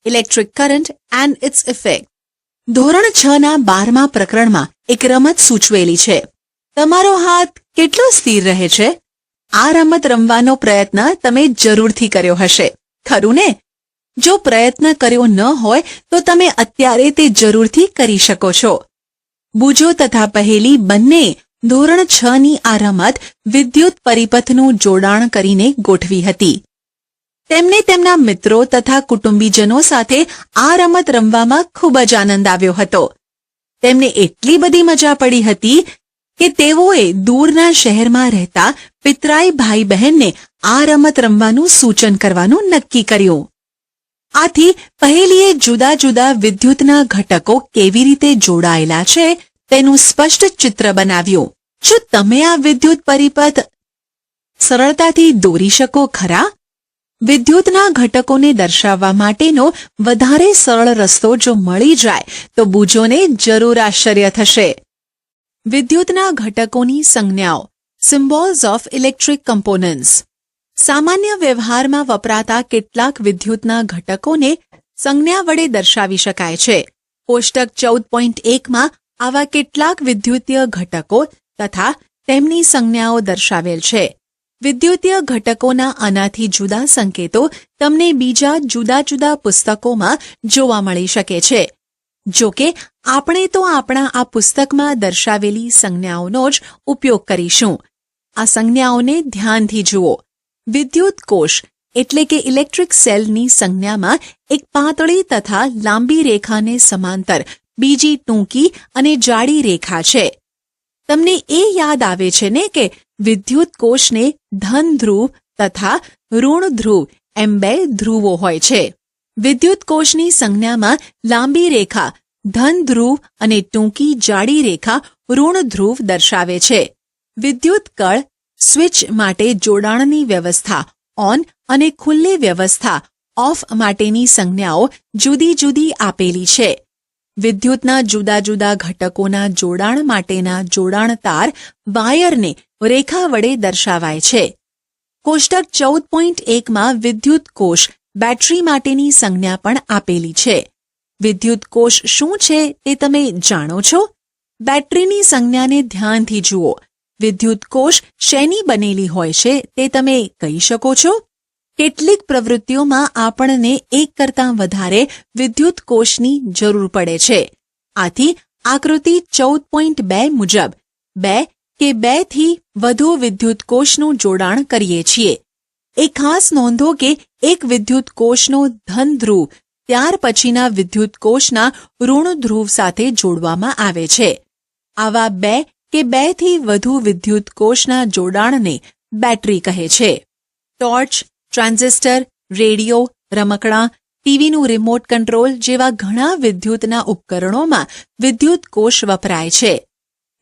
Electric current and its effect. ધોરણ 6ના 12મા પ્રકરણમાં એક રમત સૂચવેલી છે. તમારો હાથ કેટલો સ્થિર રહે છે? આ રમત રમવાનો પ્રયત્ન તમે જરૂરથી કર્યો હશે, ખરું ને? જો પ્રયત્ન કર્યો ન હોય તો તમે અત્યારે તે જરૂરથી કરી શકો છો. બુજો તથા પહેલી બંને ધોરણ 6ની આ રમત વિદ્યુત પરિપથનું જોડાણ કરીને ગોઠવી હતી. તેમને તેમના મિત્રો તથા કુટુંબીજનો સાથે આ રમત રમવામાં ખૂબ જ આનંદ આવ્યો હતો. તેમને એટલી બધી મજા પડી હતી કે તેઓએ દૂરના શહેરમાં રહેતા પિતરાઈ ભાઈ બહેનને આ રમત રમવાનું સૂચન કરવાનું નક્કી કર્યું. આથી પહેલીએ જુદા જુદા વિદ્યુતના ઘટકો કેવી રીતે જોડાયેલા છે તેનું સ્પષ્ટ ચિત્ર બનાવ્યું. શું તમે આ વિદ્યુત પરિપથ સરળતાથી દોરી શકો ખરા? વિદ્યુતના ઘટકોને દર્શાવવા માટેનો વધારે સરળ રસ્તો જો મળી જાય તો બુજોને જરૂર આશ્ચર્ય થશે. વિદ્યુતના ઘટકોની સંજ્ઞાઓ, સિમ્બોલ્સ ઓફ ઇલેક્ટ્રિક કમ્પોનન્ટ્સ. સામાન્ય વ્યવહારમાં વપરાતા કેટલાક વિદ્યુતના ઘટકોને સંજ્ઞા વડે દર્શાવી શકાય છે. કોષ્ટક 14.1માં આવા કેટલાક વિદ્યુતીય ઘટકો તથા તેમની સંજ્ઞાઓ દર્શાવેલ છે. વિદ્યુતીય ઘટકોના આનાથી જુદા સંકેતો તમને બીજા જુદા જુદા પુસ્તકોમાં જોવા મળી શકે છે. જો કે આપણે તો આપણા આ પુસ્તકમાં દર્શાવેલી સંજ્ઞાઓનો જ ઉપયોગ કરીશું. આ સંજ્ઞાઓને ધ્યાનથી જુઓ. વિદ્યુત કોષ એટલે કે ઇલેક્ટ્રિક સેલની સંજ્ઞામાં એક પાતળી તથા લાંબી રેખાને સમાંતર બીજી ટૂંકી અને જાડી રેખા છે. તમને એ યાદ આવે છે ને કે વિદ્યુત કોષને ધન ધ્રુવ તથા ઋણ ધ્રુવ એમ બે ધ્રુવો હોય છે. વિદ્યુત કોષની સંજ્ઞામાં લાંબી રેખા ધન ધ્રુવ અને ટૂંકી જાડી રેખા ઋણ ધ્રુવ દર્શાવે છે. વિદ્યુત કળ સ્વિચ માટે જોડાણની વ્યવસ્થા ઓન અને ખુલ્લી વ્યવસ્થા ઓફ માટેની સંજ્ઞાઓ જુદી જુદી આપેલી છે. વિદ્યુતના જુદા જુદા ઘટકોના જોડાણ માટેના જોડાણ તાર વાયરને રેખા વડે દર્શાવાય છે. કોષ્ટક 14.1માં વિદ્યુત કોષ બેટરી માટેની સંજ્ઞા પણ આપેલી છે. વિદ્યુત કોષ શું છે તે તમે જાણો છો? બેટરીની સંજ્ઞાને ધ્યાનથી જુઓ. વિદ્યુત કોષ શેની બનેલી હોય છે તે તમે કહી શકો છો? કેટલીક પ્રવૃત્તિઓમાં આપણને એક કરતાં વધારે વિદ્યુત કોષની જરૂર પડે છે. આથી આકૃતિ 14.2 મુજબ 2 કે 2 થી વધુ વિદ્યુત કોષનું જોડાણ કરીએ છીએ. એ ખાસ નોંધો કે એક વિદ્યુત કોષનો ધન ધ્રુવ ત્યાર પછીના વિદ્યુત કોષના ઋણ ધ્રુવ સાથે જોડવામાં આવે છે. આવા 2 કે 2 થી વધુ વિદ્યુત કોષના જોડાણને બેટરી કહે છે. ટોર્ચ, ટ્રાન્ઝિસ્ટર, રેડિયો, રમકડાં, ટીવીનું રિમોટ કંટ્રોલ જેવા ઘણા વિદ્યુતના ઉપકરણોમાં વિદ્યુત કોષ વપરાય છે.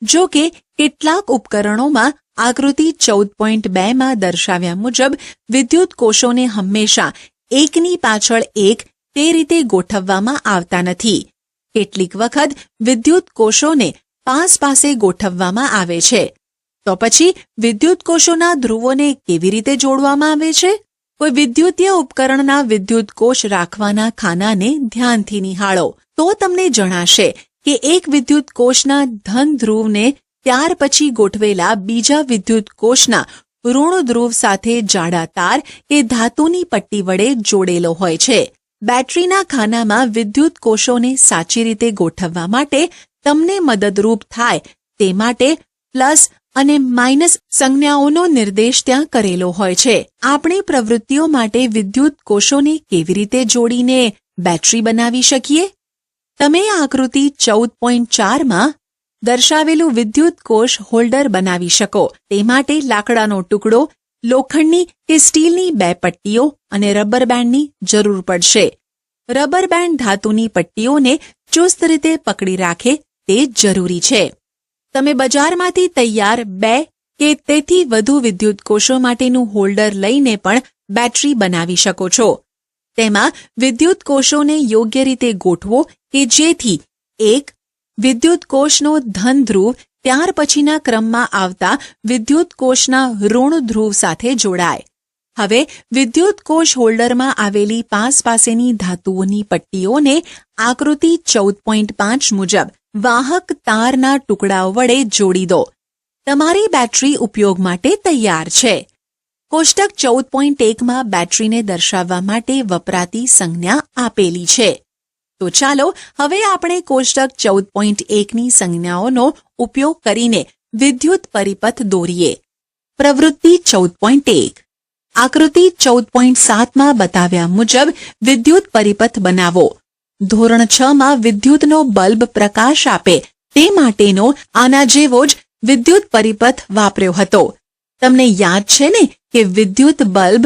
જો કે કેટલાક ઉપકરણોમાં આકૃતિ 14.2માં દર્શાવ્યા મુજબ વિદ્યુત કોષોને હંમેશા એકની પાછળ એક તે રીતે ગોઠવવામાં આવતા નથી. કેટલીક વખત વિદ્યુત કોષોને પાસે ગોઠવવામાં આવે છે. તો પછી વિદ્યુત કોષોના ધ્રુવોને કેવી રીતે જોડવામાં આવે છે? કોઈ વિદ્યુતીય ઉપકરણના વિદ્યુત કોષ રાખવાના ખાનાને ધ્યાનથી નિહાળો તો તમને જણાશે કે એક વિદ્યુત કોષના ધન ધ્રુવને ત્યાર પછી ગોઠવેલા બીજા વિદ્યુત કોષના ઋણ ધ્રુવ સાથે જાડા તાર કે ધાતુની પટ્ટી વડે જોડેલો હોય છે. બેટરીના ખાનામાં વિદ્યુત કોષોને સાચી રીતે ગોઠવવા માટે તમને મદદરૂપ થાય તે માટે પ્લસ અને માઇનસ સંજ્ઞાઓનો નિર્દેશ ત્યાં કરેલો હોય છે. આપણી પ્રવૃત્તિઓ માટે વિદ્યુત કોષોને કેવી રીતે જોડીને બેટરી બનાવી શકીએ? તમે આકૃતિ 14.4માં દર્શાવેલું વિદ્યુત કોષ હોલ્ડર બનાવી શકો. તે માટે લાકડાનો ટુકડો, લોખંડની કે સ્ટીલની 2 પટ્ટીઓ અને રબર બેન્ડની જરૂર પડશે. રબર બેન્ડ ધાતુની પટ્ટીઓને ચુસ્ત રીતે પકડી રાખે તે જરૂરી છે. તમે બજારમાંથી તૈયાર 2 કે તેથી વધુ વિદ્યુત કોષો માટેનું હોલ્ડર લઈને પણ બેટરી બનાવી શકો છો. તેમાં વિદ્યુત કોષોને યોગ્ય રીતે ગોઠવો કે જેથી એક વિદ્યુત કોષનો ધન ધ્રુવ ત્યાર પછીના ક્રમમાં આવતા વિદ્યુત કોષના ઋણ ધ્રુવ સાથે જોડાય. હવે વિદ્યુત કોષ હોલ્ડરમાં આવેલી પાસેની ધાતુઓની પટ્ટીઓને આકૃતિ 14.5 મુજબ વાહક તારના ટુકડાઓ વડે જોડી દો. તમારી બેટરી ઉપયોગ માટે તૈયાર છે. કોષ્ટક 14.1માં બેટરીને દર્શાવવા માટે વપરાતી સંજ્ઞા આપેલી છે. તો ચાલો હવે આપણે કોષ્ટક 14.1ની સંજ્ઞાઓનો ઉપયોગ કરીને વિદ્યુત પરિપથ દોરીએ. પ્રવૃત્તિ 14.1. આકૃતિ 14.7માં બતાવ્યા મુજબ વિદ્યુત પરિપથ બનાવો. ધોરણ 6માં વિદ્યુતનો બલ્બ પ્રકાશ આપે તે માટેનો આના જેવો જ વિદ્યુત પરિપથ વાપર્યો હતો. તમને યાદ છે ને કે વિદ્યુત બલ્બ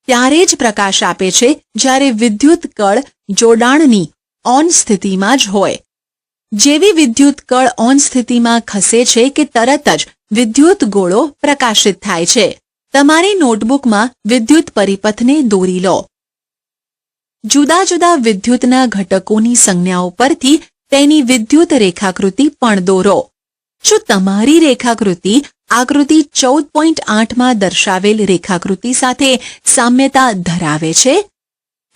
ત્યારે જ પ્રકાશ આપે છે જ્યારે વિદ્યુત કળ જોડાણની ઓન સ્થિતિમાં જ હોય. જેવી વિદ્યુત કળ ઓન સ્થિતિમાં ખસે છે કે તરત જ વિદ્યુત ગોળો પ્રકાશિત થાય છે. તમારી નોટબુકમાં વિદ્યુત પરિપથને દોરી લો. જુદા જુદા વિદ્યુતના ઘટકોની સંજ્ઞાઓ પરથી તેની વિદ્યુત રેખાકૃતિ પણ દોરો. શું તમારી રેખાકૃતિ આકૃતિ 14.8માં દર્શાવેલ રેખાકૃતિ સાથે સામ્યતા ધરાવે છે?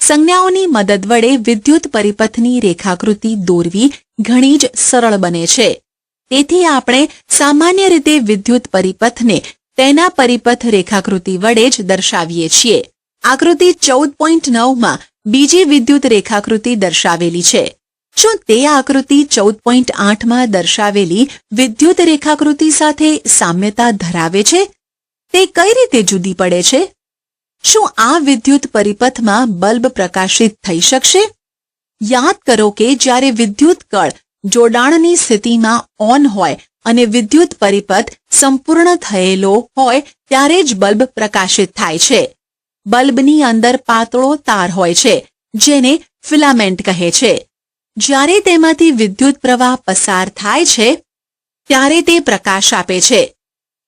સંજ્ઞાઓની મદદ વડે વિદ્યુત પરિપથની રેખાકૃતિ દોરવી ઘણી જ સરળ બને છે. તેથી આપણે સામાન્ય રીતે વિદ્યુત પરિપથને તેના પરિપથ રેખાકૃતિ વડે જ દર્શાવીએ છીએ. આકૃતિ 14.9માં બીજી વિદ્યુત રેખાકૃતિ દર્શાવેલી છે. શું તે આકૃતિ 14.8માં દર્શાવેલી વિદ્યુત રેખાકૃતિ સાથે સામ્યતા ધરાવે છે? તે કઈ રીતે જુદી પડે છે? શું આ વિદ્યુત પરિપથમાં બલ્બ પ્રકાશિત થઈ શકશે? યાદ કરો કે જ્યારે વિદ્યુત કળ જોડાણની સ્થિતિમાં ઓન હોય અને વિદ્યુત પરિપથ સંપૂર્ણ થયેલો હોય ત્યારે જ બલ્બ પ્રકાશિત થાય છે. બલ્બની અંદર પાતળો તાર હોય છે જેને ફિલામેન્ટ કહે છે. જ્યારે તેમાંથી વિદ્યુત પ્રવાહ પસાર થાય છે ત્યારે તે પ્રકાશ આપે છે.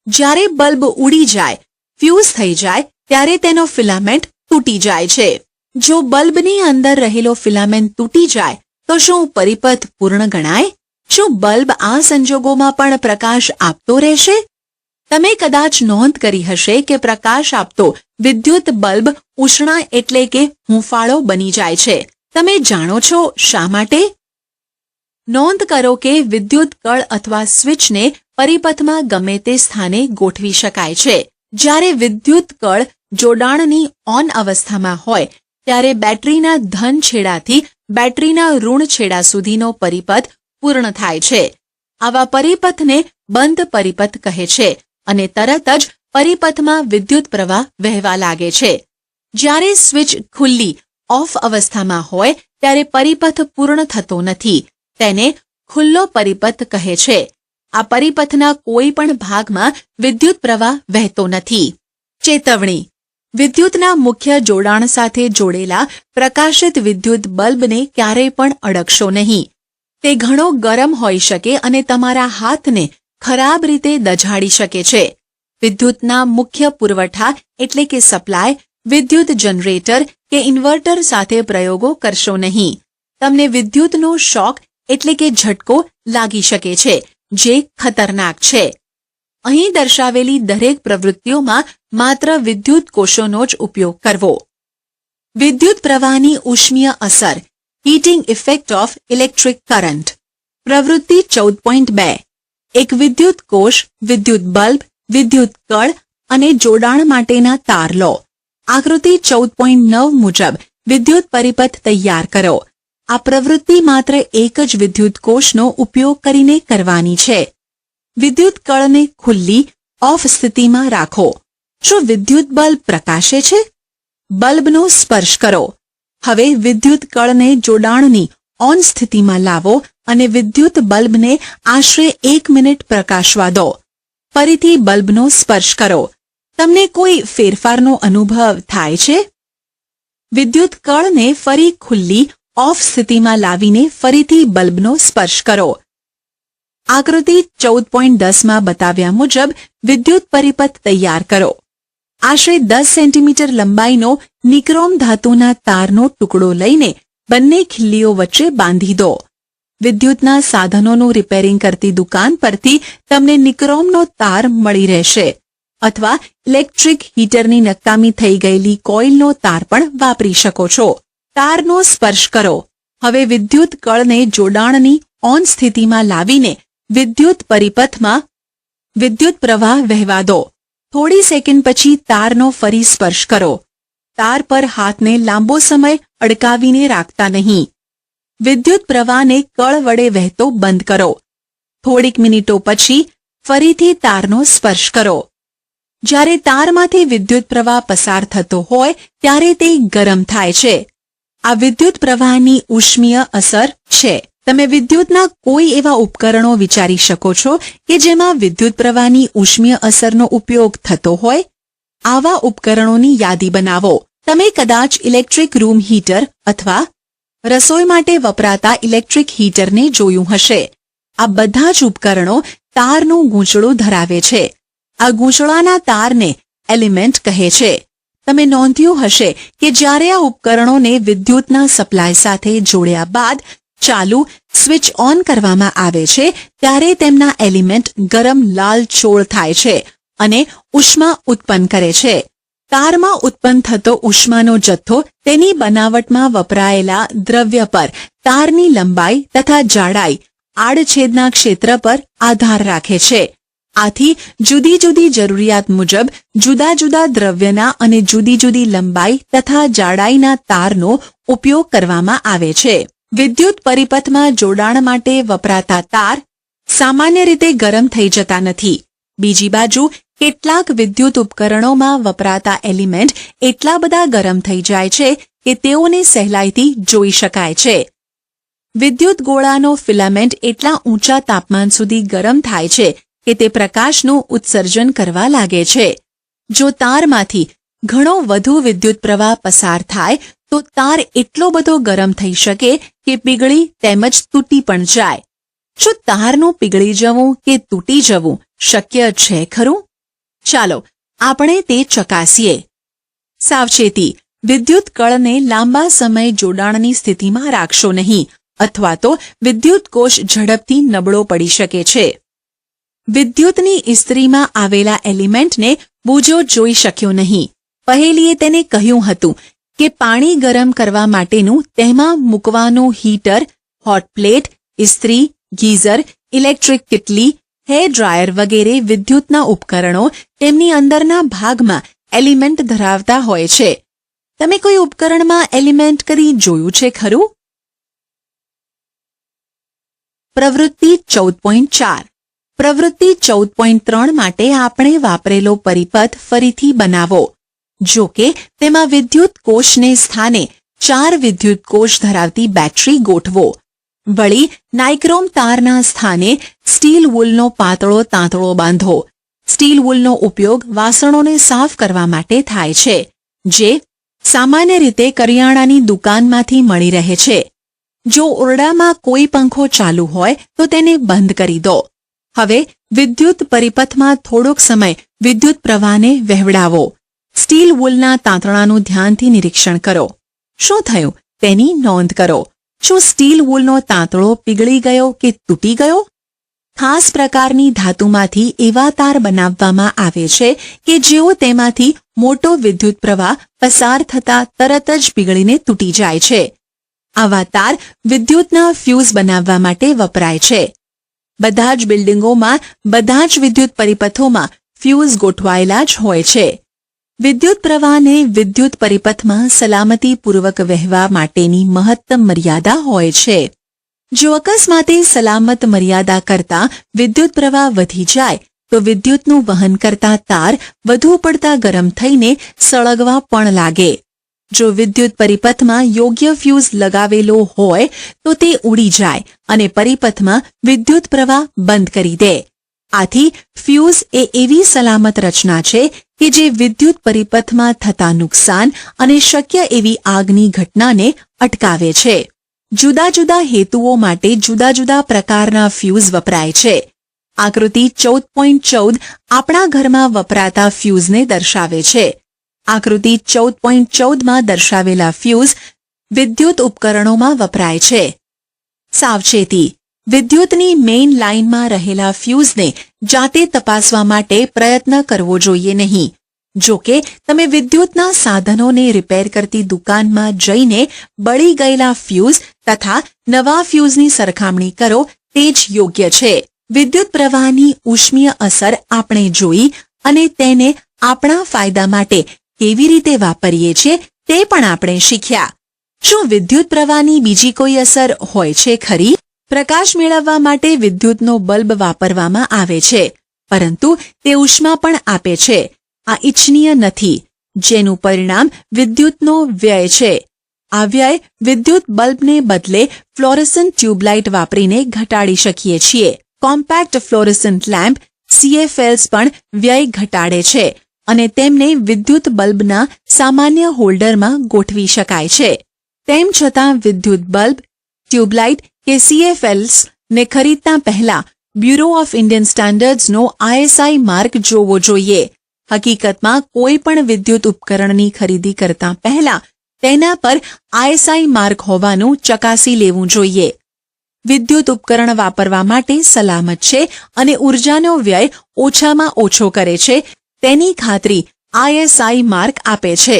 જ્યારે બલ્બ ઉડી જાય, ફ્યુઝ થઈ જાય ત્યારે તેનો ફિલામેન્ટ તૂટી જાય છે. જો બલ્બની અંદર રહેલો ફિલામેન્ટ તૂટી જાય તો શું પરિપથ પૂર્ણ ગણાય? શું બલ્બ આ સંજોગોમાં પણ પ્રકાશ આપતો રહેશે? તમે કદાચ નોંધ કરી હશે કે પ્રકાશ આપતો વિદ્યુત બલ્બ ઉષ્ણ એટલે કે હૂંફાળો બની જાય છે. તમે જાણો છો શા માટે? નોંધ કરો કે વિદ્યુત કળ અથવા સ્વિચને પરિપથમાં ગમે તે સ્થાને ગોઠવી શકાય છે. જ્યારે વિદ્યુત કળ જોડાણની ઓન અવસ્થામાં હોય ત્યારે બેટરીના ધન છેડાથી બેટરીના ઋણ છેડા સુધીનો પરિપથ પૂર્ણ થાય છે. આવા પરિપથને બંધ પરિપથ કહે છે અને તરત જ પરિપથમાં વિદ્યુત પ્રવાહ વહેવા લાગે છે. જ્યારે સ્વિચ ખુલ્લી ઓફ અવસ્થામાં હોય ત્યારે પરિપથ પૂર્ણ થતો નથી. તેને ખુલ્લો પરિપથ કહે છે. આ પરિપથના કોઈ પણ ભાગમાં વિદ્યુત પ્રવાહ વહેતો નથી. ચેતવણી: વિદ્યુતના મુખ્ય જોડાણ સાથે જોડેલા પ્રકાશિત વિદ્યુત બલ્બને ક્યારેય પણ અડકશો નહીં. તે ઘણો ગરમ હોઈ શકે અને તમારા હાથને ખરાબ રીતે દઝાડી શકે છે. વિદ્યુતના મુખ્ય પુરવઠા એટલે કે સપ્લાય, વિદ્યુત જનરેટર કે ઇન્વર્ટર સાથે પ્રયોગો કરશો નહીં. તમને વિદ્યુતનો શોક એટલે કે ઝટકો લાગી શકે છે જે ખતરનાક છે. અહીં દર્શાવેલી દરેક પ્રવૃત્તિઓમાં માત્ર વિદ્યુત કોષોનો જ ઉપયોગ કરવો. વિદ્યુત પ્રવાહની ઉષ્મીય અસર, heating effect of electric current. પ્રવૃત્તિ 14.2. એક વિદ્યુત કોષ, વિદ્યુત બલ્બ, વિદ્યુત કળ અને જોડાણ માટેના તાર લો. આકૃતિ 14.9 મુજબ વિદ્યુત પરિપથ તૈયાર કરો. આ પ્રવૃત્તિ માત્ર એક જ વિદ્યુત કોષનો ઉપયોગ કરીને કરવાની છે. વિદ્યુત કળને ખુલ્લી ઓફ સ્થિતિમાં રાખો. શું વિદ્યુત બલ્બ પ્રકાશે છે? બલ્બનો સ્પર્શ કરો. હવે વિદ્યુત કળને જોડાણની ઓન સ્થિતિમાં લાવો અને વિદ્યુત બલ્બને આશરે 1 મિનિટ પ્રકાશવા દો. ફરીથી બલ્બનો સ્પર્શ કરો. તમને કોઈ ફેરફારનો અનુભવ થાય છે? વિદ્યુત કળને ફરી ખુલ્લી ઓફ સ્થિતિમાં લાવીને ફરીથી બલ્બનો સ્પર્શ કરો. આકૃતિ 14.10માં બતાવ્યા મુજબ વિદ્યુત પરિપથ તૈયાર કરો. આશરે 10 સેન્ટીમીટર લંબાઈનો નિક્રોમ ધાતુના તારનો ટુકડો લઈને બંને ખિલ્લીઓ વચ્ચે બાંધી દો. વિદ્યુતના સાધનોનું રિપેરિંગ કરતી દુકાન પરથી તમને નિક્રોમનો તાર મળી રહેશે. અથવા ઇલેક્ટ્રિક હીટરની નકામી થઈ ગયેલી કોઇલનો તાર પણ વાપરી શકો છો. તારનો સ્પર્શ કરો. હવે વિદ્યુત કળને જોડાણની ઓન સ્થિતિમાં લાવીને વિદ્યુત પરિપથમાં વિદ્યુત પ્રવાહ વહેવા દો. થોડી સેકન્ડ પછી તારનો ફરી સ્પર્શ કરો. તાર પર હાથને લાંબો સમય અડકાવીને રાખતા નહીં. વિદ્યુત પ્રવાહને કળ વડે વહેતો બંધ કરો. થોડીક મિનિટો પછી ફરીથી તારનો સ્પર્શ કરો. જ્યારે તારમાંથી વિદ્યુત પ્રવાહ પસાર થતો હોય ત્યારે તે ગરમ થાય છે. આ વિદ્યુત પ્રવાહની ઉષ્મીય અસર છે. તમે વિદ્યુતના કોઈ એવા ઉપકરણો વિચારી શકો છો કે જેમાં વિદ્યુત પ્રવાહની ઉષ્મીય અસરનો ઉપયોગ થતો હોય? આવા ઉપકરણોની યાદી બનાવો. તમે કદાચ ઇલેક્ટ્રિક રૂમ હીટર અથવા રસોઈ માટે વપરાતા ઇલેક્ટ્રિક હીટરને જોયું હશે. આ બધા જ ઉપકરણો તારનું ગૂંચળું ધરાવે છે. આ ગૂંચળાના તારને એલિમેન્ટ કહે છે. તમે નોંધ્યું હશે કે જ્યારે આ ઉપકરણોને વિદ્યુતના સપ્લાય સાથે જોડ્યા બાદ ચાલુ સ્વિચ ઓન કરવામાં આવે છે ત્યારે તેમના એલિમેન્ટ ગરમ લાલ ચોળ થાય છે અને ઉષ્મા ઉત્પન્ન કરે છે. તારમાં ઉત્પન્ન થતો ઉષ્માનો જથ્થો તેની બનાવટમાં વપરાયેલા દ્રવ્ય પર તારની લંબાઈ તથા જાડાઈ આડછેદના ક્ષેત્ર પર આધાર રાખે છે. આથી જુદી જુદી જરૂરિયાત મુજબ જુદા જુદા દ્રવ્યના અને જુદી જુદી લંબાઈ તથા જાડાઈના તારનો ઉપયોગ કરવામાં આવે છે. વિદ્યુત પરિપથમાં જોડાણ માટે વપરાતા તાર સામાન્ય રીતે ગરમ થઈ જતા નથી. બીજી બાજુ કેટલાક વિદ્યુત ઉપકરણોમાં વપરાતા એલિમેન્ટ એટલા બધા ગરમ થઈ જાય છે કે તેઓને સહેલાઈથી જોઈ શકાય છે. વિદ્યુત ગોળાનો ફિલામેન્ટ એટલા ઊંચા તાપમાન સુધી ગરમ થાય છે કે તે પ્રકાશનું ઉત્સર્જન કરવા લાગે છે. જો તારમાંથી ઘણો વધુ વિદ્યુત પ્રવાહ પસાર થાય તો તાર એટલો બધો ગરમ થઈ શકે કે પીગળી તેમજ તૂટી પણ જાય. શું તારનું પીગળી જવું કે તૂટી જવું શક્ય છે ખરું? ચાલો આપણે તે ચકાસીએ. સાવચેતી. વિદ્યુત કળને લાંબા સમય જોડાણની સ્થિતિમાં રાખશો નહીં અથવા તો વિદ્યુત કોષ ઝડપથી નબળો પડી શકે છે. વિદ્યુતની ઇસ્ત્રીમાં આવેલા એલિમેન્ટને બૂજો જોઈ શક્યો નહીં. પહેલીએ તેને કહ્યું હતું કે પાણી ગરમ કરવા માટેનું તેમાં મૂકવાનું હીટર, હોટ પ્લેટ, ઇસ્ત્રી, ગીઝર, ઇલેક્ટ્રિક કિટલી, હેર ડ્રાયર વગેરે વિદ્યુતના ઉપકરણો તેમની અંદરના ભાગમાં એલિમેન્ટ ધરાવતા હોય છે. તમે કોઈ ઉપકરણમાં એલિમેન્ટ કદી જોયું છે ખરું? પ્રવૃત્તિ 14.4. પ્રવૃત્તિ 14.3 માટે આપણે વાપરેલો પરિપથ ફરીથી બનાવો. જો કે તેમાં વિદ્યુત કોષને સ્થાને 4 વિદ્યુત કોષ ધરાવતી બેટરી ગોઠવો. વળી નાઇક્રોમ તારના સ્થાને સ્ટીલ વૂલનો પાતળો તાંતળો બાંધો. સ્ટીલ વૂલનો ઉપયોગ વાસણોને સાફ કરવા માટે થાય છે, જે સામાન્ય રીતે કરિયાણાની દુકાનમાંથી મળી રહે છે. જો ઓરડામાં કોઈ પંખો ચાલુ હોય તો તેને બંધ કરી દો. હવે વિદ્યુત પરિપથમાં થોડોક સમય વિદ્યુત પ્રવાહને વહેવડાવો. સ્ટીલ વૂલના તાંતણાનું ધ્યાનથી નિરીક્ષણ કરો. શું થયું તેની નોંધ કરો. શું સ્ટીલ વૂલનો તાંતળો પીગળી ગયો કે તૂટી ગયો? ખાસ પ્રકારની ધાતુમાંથી એવા તાર બનાવવામાં આવે છે કે જેઓ તેમાંથી મોટો વિદ્યુત પ્રવાહ પસાર થતા તરત જ પીગળીને તૂટી જાય છે. આવા તાર વિદ્યુતના ફ્યુઝ બનાવવા માટે વપરાય છે. બધા જ બિલ્ડિંગોમાં બધા જ વિદ્યુત પરિપથોમાં ફ્યુઝ ગોઠવાયેલા જ હોય છે. વિદ્યુત પ્રવાહને વિદ્યુત પરિપથમાં સલામતીપૂર્વક વહેવા માટેની મહત્તમ મર્યાદા હોય છે. જો અકસ્માતે સલામત મર્યાદા કરતાં વિદ્યુત પ્રવાહ વધી જાય તો વિદ્યુતનું વહન કરતા તાર વધુ પડતા ગરમ થઈને સળગવા પણ લાગે. જો વિદ્યુત પરિપથમાં યોગ્ય ફ્યુઝ લગાવેલો હોય તો તે ઉડી જાય અને પરિપથમાં વિદ્યુત પ્રવાહ બંધ કરી દે. આથી ફ્યુઝ એ એવી સલામત રચના છે કે જે વિદ્યુત પરિપથમાં થતા નુકસાન અને શક્ય એવી આગની ઘટનાને અટકાવે છે. જુદા જુદા હેતુઓ માટે જુદા જુદા પ્રકારના ફ્યુઝ વપરાય છે. આકૃતિ 14.14 આપણા ઘરમાં વપરાતા ફ્યુઝને દર્શાવે છે. આકૃતિ 14.14માં દર્શાવેલા ફ્યુઝ વિદ્યુત ઉપકરણોમાં વપરાય છે. સાવચેતી. વિદ્યુતની મેઇન લાઇનમાં રહેલા ફ્યુઝને જાતે તપાસવા માટે પ્રયત્ન કરવો જોઈએ નહીં. જો કે તમે વિદ્યુતના સાધનોને રિપેર કરતી દુકાનમાં જઈને બળી ગયેલા ફ્યુઝ તથા નવા ફ્યુઝની સરખામણી કરો તે જ યોગ્ય છે. વિદ્યુત પ્રવાહની ઉષ્મીય અસર આપણે જોઈ અને તેને આપણા ફાયદા માટે કેવી રીતે વાપરીએ છીએ તે પણ આપણે શીખ્યા. શું વિદ્યુત પ્રવાહની બીજી કોઈ અસર હોય છે ખરી? પ્રકાશ મેળવવા માટે વિદ્યુતનો બલ્બ વાપરવામાં આવે છે, પરંતુ તે ઉષ્મા પણ આપે છે. આ ઇચ્છનીય નથી, જેનું પરિણામ વિદ્યુતનો વ્યય છે. આ વ્યય વિદ્યુત બલ્બને બદલે ફ્લોરેસન્ટ ટ્યુબલાઇટ વાપરીને ઘટાડી શકીએ છીએ. કોમ્પેક્ટ ફ્લોરેસન્ટ લેમ્પ CFLs પણ વ્યય ઘટાડે છે અને તેમને વિદ્યુત બલ્બના સામાન્ય હોલ્ડરમાં ગોઠવી શકાય છે. તેમ છતાં વિદ્યુત બલ્બ, ટ્યુબલાઇટ કે CFLs ને ખરીદતા પહેલા બ્યુરો ઓફ ઇન્ડિયન સ્ટાન્ડર્ડ્સનો ISI માર્ક જોવો જોઈએ. હકીકતમાં કોઈ પણ વિદ્યુત ઉપકરણની ખરીદી કરતા પહેલા તેના પર ISI માર્ક હોવાનું ચકાસી લેવું જોઈએ. વિદ્યુત ઉપકરણ વાપરવા માટે સલામત છે અને ઉર્જાનો વ્યય ઓછામાં ઓછો કરે છે તેની ખાતરી ISI માર્ક આપે છે.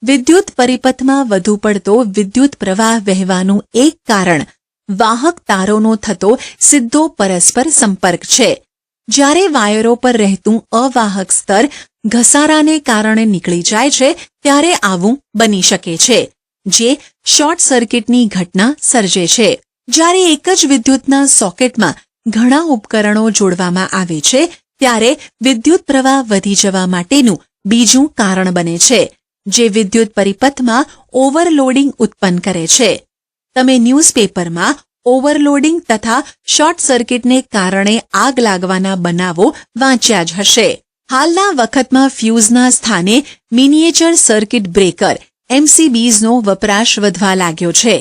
વિદ્યુત પરિપથમાં વધુ પડતો વિદ્યુત પ્રવાહ વહેવાનું એક કારણ વાહક તારોનો થતો સીધો પરસ્પર સંપર્ક છે. જ્યારે વાયરો પર રહેતું અવાહક સ્તર ઘસારાને કારણે નીકળી જાય છે ત્યારે આવું બની શકે છે, જે શોર્ટ સર્કિટની ઘટના સર્જે છે. જ્યારે એક જ વિદ્યુતના સોકેટમાં ઘણા ઉપકરણો જોડવામાં આવે છે ત્યારે વિદ્યુત પ્રવાહ વધી જવા માટેનું બીજું કારણ બને છે, જે વિદ્યુત પરિપથમાં ઓવરલોડિંગ ઉત્પન્ન કરે છે. તમે ન્યૂઝપેપરમાં ઓવરલોડિંગ તથા શોર્ટ સર્કિટને કારણે આગ લાગવાના બનાવો વાંચ્યા જ હશે. હાલના વખતમાં ફ્યુઝના સ્થાને મિનિએચર સર્કિટ બ્રેકર MCBsનો વપરાશ વધવા લાગ્યો છે.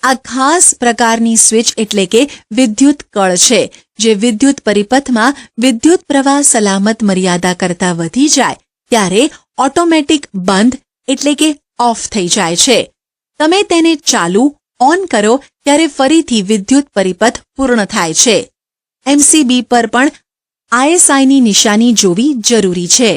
આ ખાસ પ્રકારની સ્વિચ એટલે કે વિદ્યુત કળ છે, જે વિદ્યુત પરિપથમાં વિદ્યુત પ્રવાહ સલામત મર્યાદા કરતાં વધી જાય ત્યારે ઓટોમેટિક બંધ એટલે કે ઓફ થઈ જાય છે. તમે તેને ચાલુ ઓન કરો ત્યારે ફરીથી વિદ્યુત પરિપથ પૂર્ણ થાય છે. MCB પર પણ ISIની નિશાની જોવી જરૂરી છે.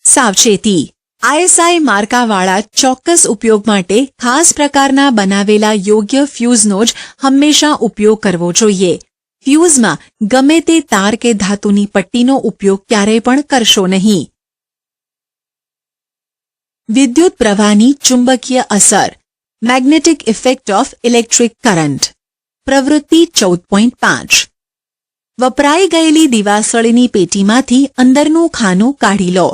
સાવચેતી: ISI માર્કાવાળા ચોક્કસ ઉપયોગ માટે ખાસ પ્રકારના બનાવેલા યોગ્ય ફ્યુઝનો જ હંમેશા ઉપયોગ કરવો જોઈએ. ફ્યુઝમાં ગમે તે તાર કે ધાતુની પટ્ટીનો ઉપયોગ ક્યારેય પણ કરશો નહીં. વિદ્યુત પ્રવાહની ચુંબકીય અસર, magnetic effect of electric current. પ્રવૃત્તિ 14.5. વપરાઈ ગયેલી દિવાસળીની પેટીમાંથી અંદરનું ખાનું કાઢી લો.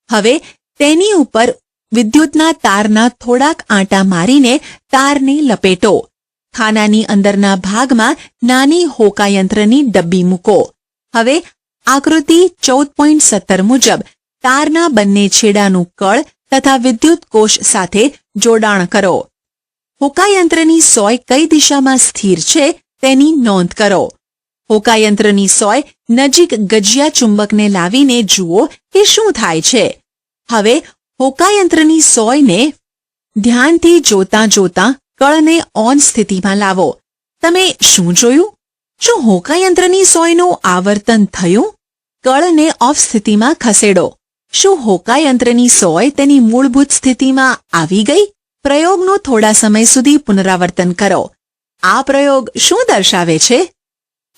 હવે તેની ઉપર વિદ્યુતના તારના થોડાક આંટા મારીને તારને લપેટો. ખાનાની અંદરના ભાગમાં નાની હોકાયંત્રની ડબ્બી મૂકો. હવે આકૃતિ 14.17 મુજબ તારના બંને છેડાનું કળ તથા વિદ્યુત કોષ સાથે જોડાણ કરો. હોકાયંત્રની સોય કઈ દિશામાં સ્થિર છે તેની નોંધ કરો. હોકાયંત્રની સોય નજીક ગજિયા ચુંબકને લાવીને જુઓ કે શું થાય છે. હવે હોકાયંત્રની સોયને ધ્યાનથી જોતાં જોતાં કળને ઓન સ્થિતિમાં લાવો. તમે શું જોયું? શું હોકાયંત્રની સોયનું આવર્તન થયું? કળને ઓફ સ્થિતિમાં ખસેડો. શું હોકાયંત્રની સોય તેની મૂળભૂત સ્થિતિમાં આવી ગઈ? પ્રયોગનું થોડા સમય સુધી પુનરાવર્તન કરો. આ પ્રયોગ શું દર્શાવે છે?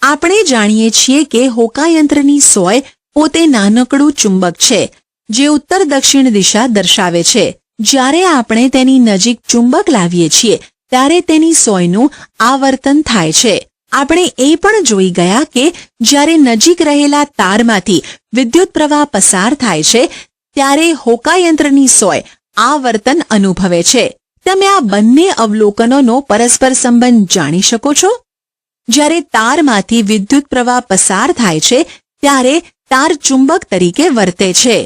આપણે જાણીએ છીએ કે હોકાયંત્રની સોય પોતે નાનકડું ચુંબક છે, જે ઉત્તર દક્ષિણ દિશા દર્શાવે છે. જ્યારે આપણે તેની નજીક ચુંબક લાવીએ છીએ ત્યારે તેની સોયનું આવર્તન થાય છે. આપણે એ પણ જોઈ ગયા કે જ્યારે નજીક રહેલા તારમાંથી વિદ્યુત પ્રવાહ પસાર થાય છે ત્યારે હોકાયંત્રની સોય આવર્તન અનુભવે છે. તમે આ બંને અવલોકનોનો પરસ્પર સંબંધ જાણી શકો છો? જ્યારે તારમાંથી વિદ્યુત પ્રવાહ પસાર થાય છે ત્યારે તાર ચુંબક તરીકે વર્તે છે.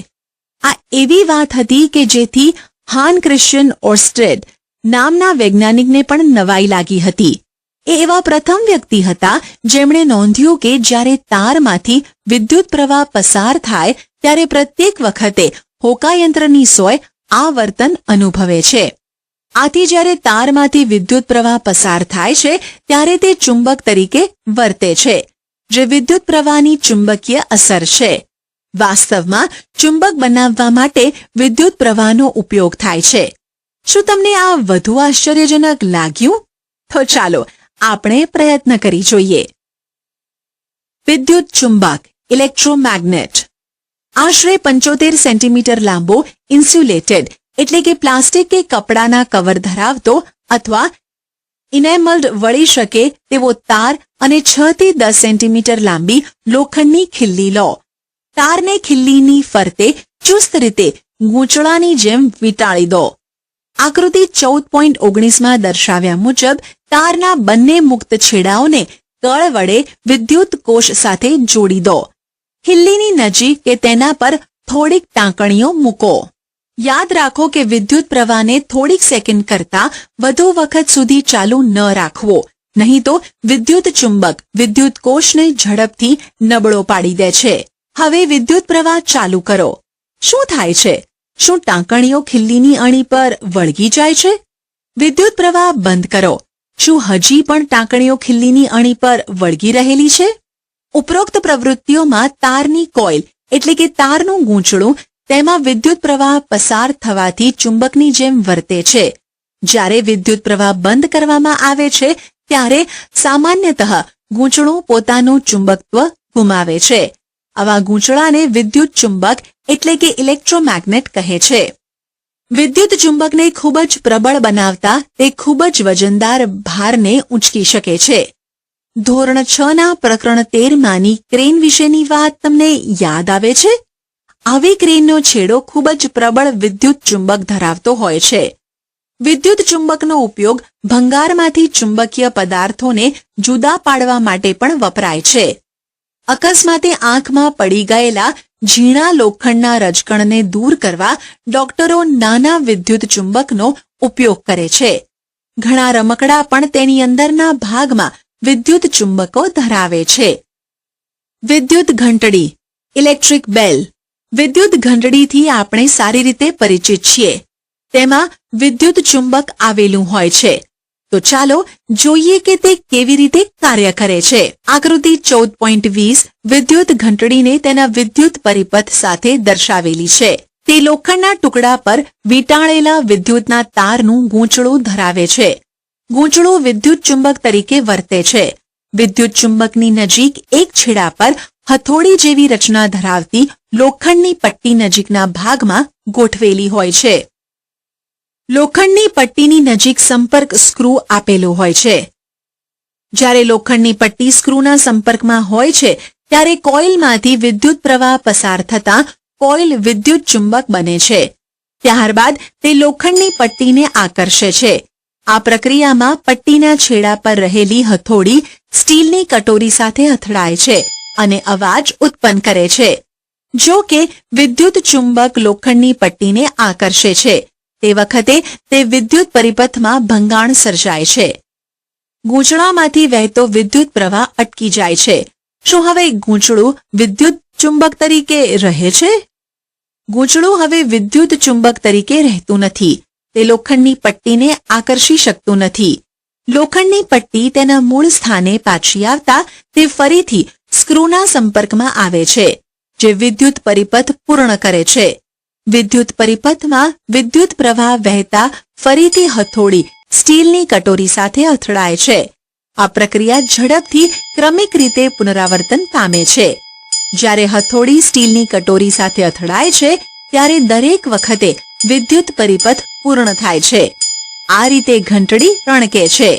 આ એવી વાત હતી કે જેથી હાન ક્રિશ્ચિયન ઓર્સ્ટેડ નામના વૈજ્ઞાનિકને પણ નવાઈ લાગી હતી. એ એવા પ્રથમ વ્યક્તિ હતા જેમણે નોંધ્યું કે જ્યારે તારમાંથી વિદ્યુત પ્રવાહ પસાર થાય ત્યારે પ્રત્યેક વખતે હોકાયંત્રની સોય આવર્તન અનુભવે છે. આથી જ્યારે તારમાંથી વિદ્યુત પ્રવાહ પસાર થાય છે ત્યારે તે ચુંબક તરીકે વર્તે છે. જે વિદ્યુત પ્રવાહની ચુંબકીય અસર છે. વાસ્તવમાં ચુંબક બનાવવા માટે વિદ્યુત પ્રવાહનો ઉપયોગ થાય છે. શું તમને આ વધુ આશ્ચર્યજનક લાગ્યું? તો ચાલો આપણે પ્રયત્ન કરી જોઈએ. વિદ્યુત ચુંબક ઇલેક્ટ્રોમેગ્નેટ આશરે 75 સેન્ટીમીટર લાંબો ઇન્સ્યુલેટેડ એટલે કે પ્લાસ્ટિક કે કપડાના કવર ધરાવતો અથવા ઇનેમલ્ડ વળી શકે તેવો તાર અને 6 થી 10 સેન્ટીમીટર લાંબી લોખંડની ખિલ્લી લો. તારને ખિલ્લીની ફરતે ચુસ્ત રીતે ગૂંચળાની જેમ વીંટાળી દો. આકૃતિ 14.19માં દર્શાવ્યા મુજબ તારના બંને મુક્ત છેડાઓને કળ વડે વિદ્યુત કોષ સાથે જોડી દો. ખિલ્લીની નજીક કે તેના પર થોડીક ટાંકણીઓ મૂકો. યાદ રાખો કે વિદ્યુત પ્રવાહને થોડીક સેકન્ડ કરતાં વધુ વખત સુધી ચાલુ ન રાખવો, નહીં તો વિદ્યુત ચુંબક વિદ્યુત કોષને ઝડપથી નબળો પાડી દે છે. હવે વિદ્યુત પ્રવાહ ચાલુ કરો. શું થાય છે? શું ટાંકણીઓ ખિલ્લીની અણી પર વળગી જાય છે? વિદ્યુત પ્રવાહ બંધ કરો. શું હજી પણ ટાંકણીઓ ખિલ્લીની અણી પર વળગી રહેલી છે? ઉપરોક્ત પ્રવૃત્તિઓમાં તારની કોઇલ એટલે કે તારનું ગૂંચળું તેમાં વિદ્યુત પ્રવાહ પસાર થવાથી ચુંબકની જેમ વર્તે છે. જ્યારે વિદ્યુત પ્રવાહ બંધ કરવામાં આવે છે ત્યારે સામાન્યતઃ ગૂંચળું પોતાનું ચુંબકત્વ ગુમાવે છે. આવા ગૂંચળાને વિદ્યુત ચુંબક એટલે કે ઇલેક્ટ્રોમેગ્નેટ કહે છે. વિદ્યુત ચુંબકને ખૂબ જ પ્રબળ બનાવતા તે ખૂબ જ વજનદાર ભારને ઊંચકી શકે છે. ધોરણ 6ના પ્રકરણ 13માંની ક્રેન વિશેની વાત તમને યાદ આવે છે? આવી ક્રેનનો છેડો ખૂબ જ પ્રબળ વિદ્યુત ચુંબક ધરાવતો હોય છે. વિદ્યુત ચુંબકનો ઉપયોગ ભંગારમાંથી ચુંબકીય પદાર્થોને જુદા પાડવા માટે પણ વપરાય છે. અકસ્માતે આંખમાં પડી ગયેલા ઝીણા લોખંડના રજકણને દૂર કરવા ડોક્ટરો નાના વિદ્યુત ચુંબકનો ઉપયોગ કરે છે. ઘણા રમકડા પણ તેની અંદરના ભાગમાં વિદ્યુત ચુંબકો ધરાવે છે. વિદ્યુત ઘંટડી ઇલેક્ટ્રિક બેલ વિદ્યુત ઘંટડીથી આપણે સારી રીતે પરિચિત છીએ. તેમાં વિદ્યુત ચુંબક આવેલું હોય છે. તો ચાલો જોઈએ કે તે કેવી રીતે કાર્ય કરે છે. આકૃતિ 14.20 વિદ્યુત ઘંટડીને તેના વિદ્યુત પરિપથ સાથે દર્શાવેલી છે. તે લોખંડના ટુકડા પર વીંટાળેલા વિદ્યુતના તારનું ગૂંચળું ધરાવે છે. ગૂંચળું વિદ્યુત ચુંબક તરીકે વર્તે છે. વિદ્યુત ચુંબકની નજીક એક છેડા પર હથોડી જેવી રચના ધરાવતી લોખંડની પટ્ટી નજીકના ભાગમાં ગોઠવેલી હોય છે. લોખંડની પટ્ટીની નજીક સંપર્ક સ્ક્રૂ આપેલો હોય છે. જ્યારે લોખંડની પટ્ટી સ્ક્રૂના સંપર્કમાં હોય છે ત્યારે કોઇલમાંથી વિદ્યુત પ્રવાહ પસાર થતાં કોઇલ વિદ્યુત ચુંબક બને છે. ત્યારબાદ તે લોખંડની પટ્ટીને આકર્ષે છે. આ પ્રક્રિયામાં પટ્ટીના છેડા પર રહેલી હથોડી સ્ટીલની કટોરી સાથે અથડાય છે અને અવાજ ઉત્પન્ન કરે છે. જો કે વિદ્યુત ચુંબક લોખંડની પટ્ટીને આકર્ષે છે તે વખતે તે વિદ્યુત પરિપથમાં ભંગાણ સર્જાય છે. ગૂંચળામાંથી વહેતો વિદ્યુત પ્રવાહ અટકી જાય છે. શું હવે ગૂંચળું વિદ્યુત ચુંબક તરીકે રહે છે? ગૂંચળું હવે વિદ્યુત ચુંબક તરીકે રહેતું નથી. તે લોખંડની પટ્ટીને આકર્ષી શકતું નથી. લોખંડની પટ્ટી તેના મૂળ સ્થાને પાછી આવતા તે ફરીથી સ્ક્રૂના સંપર્કમાં આવે છે, જે વિદ્યુત પરિપથ પૂર્ણ કરે છે. વિદ્યુત પરિપથમાં વિદ્યુત પ્રવાહ વહેતા ફરીથી હથોડી સ્ટીલની કટોરી સાથે અથડાય છે. આ પ્રક્રિયા ઝડપથી ક્રમિક રીતે પુનરાવર્તન પામે છે. જ્યારે હથોડી સ્ટીલની કટોરી સાથે અથડાય છે ત્યારે દરેક વખતે વિદ્યુત પરિપથ પૂર્ણ થાય છે. આ રીતે ઘંટડી રણકે છે.